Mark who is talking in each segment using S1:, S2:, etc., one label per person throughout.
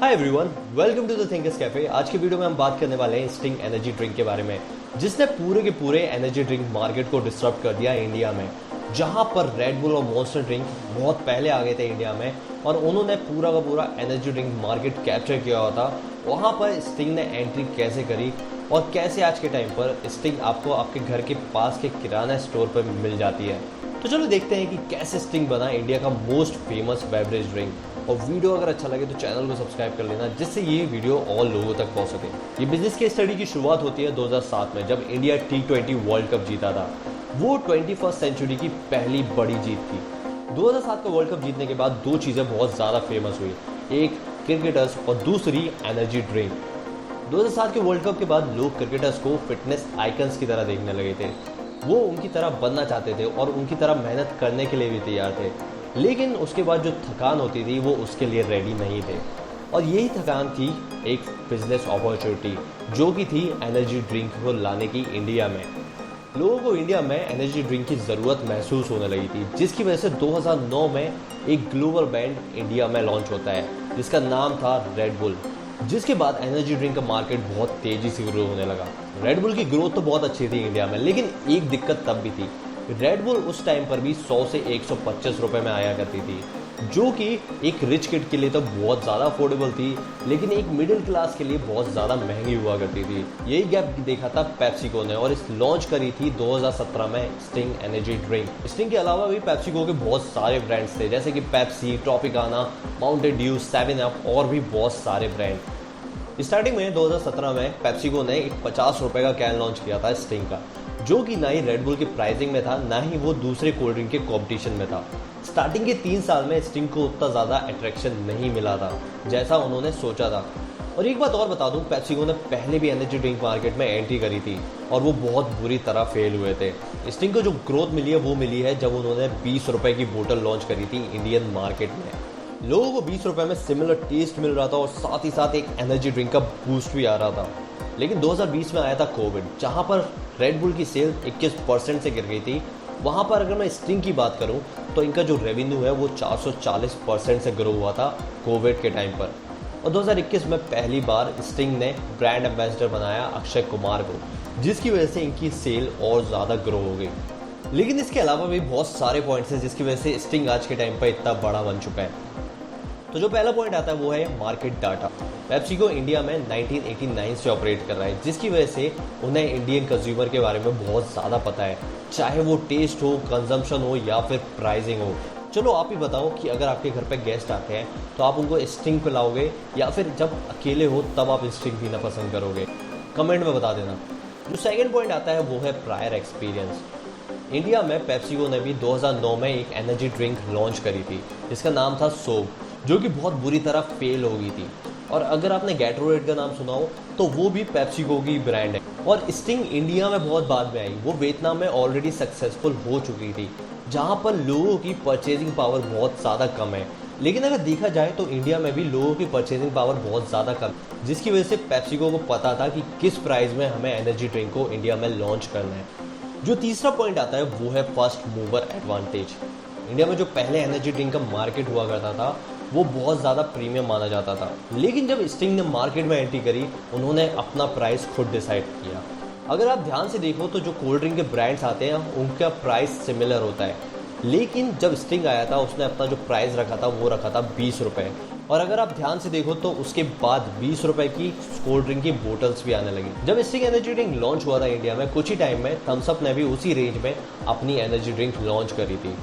S1: Hi everyone, welcome to the Thinkers Cafe. आज की video में हम बात करने वाले हैं स्टिंग एनर्जी ड्रिंक के बारे में, जिसने पूरे के पूरे एनर्जी ड्रिंक मार्केट को डिस्टर्ब कर दिया इंडिया में। जहां पर रेड बुल और मॉन्स्टर ड्रिंक बहुत पहले आ गए थे इंडिया में और उन्होंने पूरा का पूरा एनर्जी ड्रिंक मार्केट कैप्चर किया हुआ था, वहां पर स्टिंग ने एंट्री कैसे करी और कैसे आज के टाइम पर स्टिंग आपको आपके घर के पास के किराना स्टोर पर मिल जाती है। तो चलो देखते हैं कि कैसे स्टिंग बना इंडिया का मोस्ट फेमस बेवरेज ड्रिंक। और वीडियो अगर अच्छा लगे तो चैनल को सब्सक्राइब कर लेना, जिससे ये वीडियो और लोगों तक पहुंच सके। ये बिजनेस की स्टडी की शुरुआत होती है 2007 में, जब इंडिया T20 वर्ल्ड कप जीता था। वो 21st सेंचुरी की पहली बड़ी जीत थी। 2007 का वर्ल्ड कप जीतने के बाद दो चीज़ें बहुत ज़्यादा फेमस हुई, एक क्रिकेटर्स और दूसरी एनर्जी ड्रिंक। 2007 के वर्ल्ड कप के बाद लोग क्रिकेटर्स को फिटनेस आइकन्स की तरह देखने लगे थे। वो उनकी तरह बनना चाहते थे और उनकी तरह मेहनत करने के लिए भी तैयार थे, लेकिन उसके बाद जो थकान होती थी वो उसके लिए रेडी नहीं थे। और यही थकान थी एक बिजनेस अपॉर्चुनिटी, जो कि थी एनर्जी ड्रिंक को लाने की इंडिया में। लोगों को इंडिया में एनर्जी ड्रिंक की ज़रूरत महसूस होने लगी थी, जिसकी वजह से 2009 में एक ग्लोबल ब्रांड इंडिया में लॉन्च होता है, जिसका नाम था रेड बुल। जिसके बाद एनर्जी ड्रिंक का मार्केट बहुत तेज़ी से ग्रो होने लगा। रेड बुल की ग्रोथ तो बहुत अच्छी थी इंडिया में, लेकिन एक दिक्कत तब भी थी। रेड बुल उस टाइम पर भी 100 से 125 रुपए में आया करती थी, जो कि एक रिच किड के लिए तो बहुत ज़्यादा अफोर्डेबल थी, लेकिन एक मिडिल क्लास के लिए बहुत ज़्यादा महंगी हुआ करती थी। यही गैप देखा था पेप्सिको ने और इस लॉन्च करी थी 2017 में स्टिंग एनर्जी ड्रिंक। स्टिंग के अलावा भी पेप्सिको के बहुत सारे ब्रांड्स थे, जैसे कि Pepsi, Tropicana, Mountain Dew, 7 up और भी बहुत सारे ब्रांड। स्टार्टिंग में 2017 में पेप्सिको ने एक 50 रुपए का कैन लॉन्च किया था स्टिंग का, जो कि ना ही रेड बुल की प्राइसिंग में था, ना ही वो दूसरे कोल्ड ड्रिंक के कंपटीशन में था। स्टार्टिंग के 3 साल में स्टिंग को उतना ज़्यादा अट्रैक्शन नहीं मिला था जैसा उन्होंने सोचा था। और एक बात और बता दूं, पेप्सिको ने पहले भी एनर्जी ड्रिंक मार्केट में एंट्री करी थी और वो बहुत बुरी तरह फेल हुए थे। स्टिंग को जो ग्रोथ मिली है वो मिली है जब उन्होंने 20 रुपए की बोतल लॉन्च करी थी इंडियन मार्केट में। लोगों को 20 रुपए में सिमिलर टेस्ट मिल रहा था और साथ ही साथ एक एनर्जी ड्रिंक का बूस्ट भी आ रहा था। लेकिन 2020 में आया था कोविड, जहां पर रेड बुल की सेल 21% से गिर गई थी। वहां पर अगर मैं स्टिंग की बात करूं तो इनका जो रेवेन्यू है वो 440% से ग्रो हुआ था कोविड के टाइम पर। और 2021 में पहली बार स्टिंग ने ब्रांड एम्बेसडर बनाया अक्षय कुमार को, जिसकी वजह से इनकी सेल और ज़्यादा ग्रो हो गई। लेकिन इसके अलावा भी बहुत सारे पॉइंट्स हैं जिसकी वजह से स्टिंग आज के टाइम पर इतना बड़ा बन चुका है। तो जो पहला पॉइंट आता है वो है मार्केट डाटा। पेप्सिको इंडिया में 1989 से ऑपरेट कर रहा है, जिसकी वजह से उन्हें इंडियन कंज्यूमर के बारे में बहुत ज़्यादा पता है, चाहे वो टेस्ट हो, कंजम्पशन हो या फिर प्राइसिंग हो। चलो आप ही बताओ कि अगर आपके घर पे गेस्ट आते हैं तो आप उनको स्टिंग पिलाओगे या फिर जब अकेले हो तब आप स्टिंग पीना पसंद करोगे? कमेंट में बता देना। जो सेकेंड पॉइंट आता है वो है प्रायर एक्सपीरियंस। इंडिया में पेप्सिको ने भी 2009 में एक एनर्जी ड्रिंक लॉन्च करी थी, जिसका नाम था सोग, जो कि बहुत बुरी तरह फेल हो गई थी। और अगर आपने गैटोरेड का नाम सुना हो तो वो भी पेप्सिको की ब्रांड है। और स्टिंग इंडिया में बहुत बाद में आई, वो वियतनाम में ऑलरेडी सक्सेसफुल हो चुकी थी, जहां पर लोगों की परचेजिंग पावर बहुत ज़्यादा कम है। लेकिन अगर देखा जाए तो इंडिया में भी लोगों की परचेजिंग पावर बहुत ज़्यादा कम, जिसकी वजह से पेप्सिको को पता था कि किस प्राइस में हमें एनर्जी ड्रिंक को इंडिया में लॉन्च करना है। जो तीसरा पॉइंट आता है वो है फर्स्ट मूवर एडवांटेज। इंडिया में जो पहले एनर्जी ड्रिंक का मार्केट हुआ करता था वो बहुत ज़्यादा प्रीमियम माना जाता था, लेकिन जब स्टिंग ने मार्केट में एंट्री करी उन्होंने अपना प्राइस खुद डिसाइड किया। अगर आप ध्यान से देखो तो जो कोल्ड ड्रिंक के ब्रांड्स आते हैं उनका प्राइस सिमिलर होता है, लेकिन जब स्टिंग आया था उसने अपना जो प्राइस रखा था वो रखा था 20 रुपये। और अगर आप ध्यान से देखो तो उसके बाद 20 रुपये की कोल्ड ड्रिंक की बोतल्स भी आने लगी। जब स्टिंग एनर्जी ड्रिंक लॉन्च हुआ था इंडिया में, कुछ ही टाइम में थम्स अप ने भी उसी रेंज में अपनी एनर्जी ड्रिंक लॉन्च करी थी,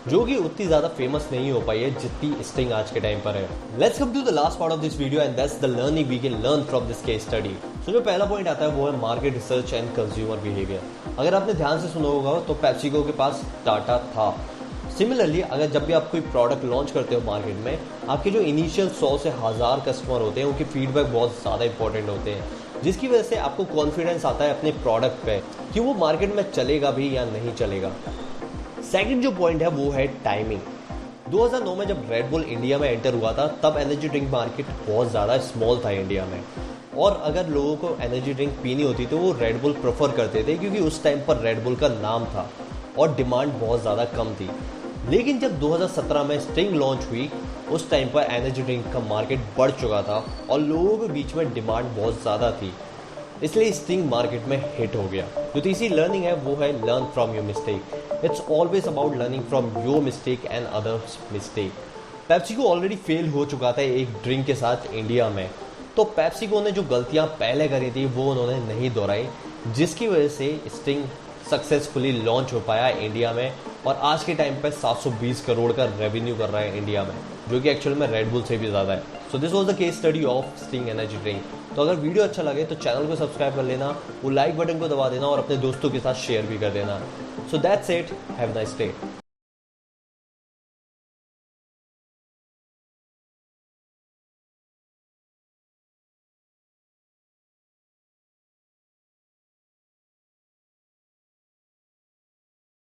S1: जो कि उतनी ज़्यादा फेमस नहीं हो पाई है जितनी स्टिंग आज के टाइम पर है। Let's come to the last part of this video and that's the learning we can learn from this case study. So जो पहला पॉइंट आता है वो है market research and consumer behaviour. अगर आपने ध्यान से सुना होगा तो पेप्सिको के पास डाटा था। सिमिलरली अगर जब भी आप कोई प्रोडक्ट लॉन्च करते हो मार्केट में, आपके जो इनिशियल 100 से 1000 कस्टमर होते हैं उनके फीडबैक बहुत ज़्यादा इंपॉर्टेंट होते हैं, जिसकी वजह से आपको कॉन्फिडेंस आता है अपने प्रोडक्ट पे कि वो मार्केट में चलेगा भी या नहीं चलेगा। सेकंड जो पॉइंट है वो है टाइमिंग। 2009 में जब रेड बुल इंडिया में एंटर हुआ था तब एनर्जी ड्रिंक मार्केट बहुत ज़्यादा स्मॉल था इंडिया में, और अगर लोगों को एनर्जी ड्रिंक पीनी होती तो वो रेड बुल प्रेफर करते थे, क्योंकि उस टाइम पर रेड बुल का नाम था और डिमांड बहुत ज़्यादा कम थी। लेकिन जब 2017 में स्टिंग लॉन्च हुई, उस टाइम पर एनर्जी ड्रिंक का मार्केट बढ़ चुका था और लोगों के बीच में डिमांड बहुत ज़्यादा थी, इसलिए स्टिंग मार्केट में हिट हो गया। जो तीसरी लर्निंग है वो है learn from your mistake. It's always about learning from your mistake and others mistake. PepsiCo already fail हो चुका था एक ड्रिंक के साथ इंडिया में, तो पेप्सिको ने जो गलतियां पहले करी थी वो उन्होंने नहीं दोहराई, जिसकी वजह से स्टिंग सक्सेसफुली लॉन्च हो पाया इंडिया में और आज के टाइम पे 720 करोड़ का रेवेन्यू कर रहा है इंडिया में, जो कि एक्चुअल में रेड बुल से भी ज़्यादा है। So this was the case study of sting energy drink. तो अगर वीडियो अच्छा लगे तो चैनल को सब्सक्राइब कर लेना, वो लाइक बटन को दबा देना और अपने दोस्तों के साथ शेयर भी कर देना। So that's it, have nice day.